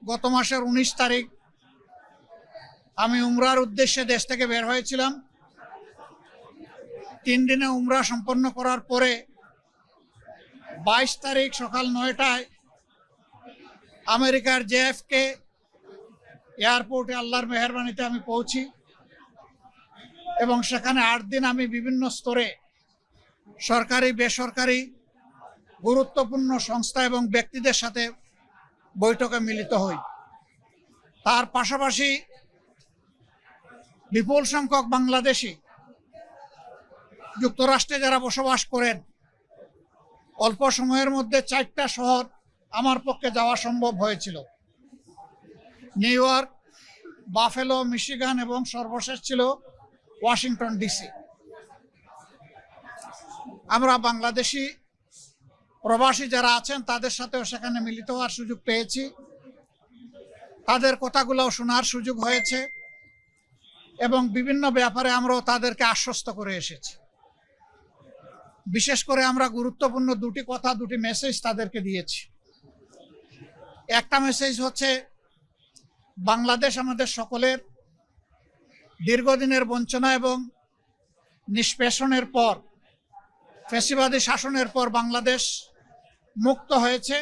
গত মাসের 19 তারিখ আমি উমরার উদ্দেশ্যে দেশ থেকে বের হয়েছিলাম। 3 দিনে উমরা সম্পন্ন করার পরে 22 তারিখ সকাল 9টায় আমেরিকার JFK এয়ারপোর্টে আল্লাহর মেহেরবানিতে আমি পৌঁছি এবং সেখানে 8 দিন আমি বিভিন্ন স্তরে সরকারি বেসরকারি গুরুত্বপূর্ণ সংস্থা এবং ব্যক্তিদের সাথে বৈঠকে মিলিত হই। তার পাশাপাশি বিপুল সংখ্যক বাংলাদেশি যুক্তরাষ্ট্রে যারা বসবাস করেন, অল্প সময়ের মধ্যে 4টা শহর আমার পক্ষে যাওয়া সম্ভব হয়েছিল: নিউ ইয়র্ক, বাফেলো, মিশিগান এবং সর্বশেষ ছিল ওয়াশিংটন DC। আমরা বাংলাদেশি প্রবাসী যারা আছেন তাদের সাথেও সেখানে মিলিত হওয়ার সুযোগ পেয়েছি, তাদের কথাগুলোও শোনার সুযোগ হয়েছে এবং বিভিন্ন ব্যাপারে আমরাও তাদেরকে আশ্বস্ত করে এসেছি। বিশেষ করে আমরা গুরুত্বপূর্ণ 2টি কথা, 2টি মেসেজ তাদেরকে দিয়েছি। একটা মেসেজ হচ্ছে, বাংলাদেশ আমাদের সকলের দীর্ঘদিনের বঞ্চনা এবং নিষ্পেষণের পর, ফ্যাসিবাদী শাসনের পর বাংলাদেশ মুক্ত হয়েছে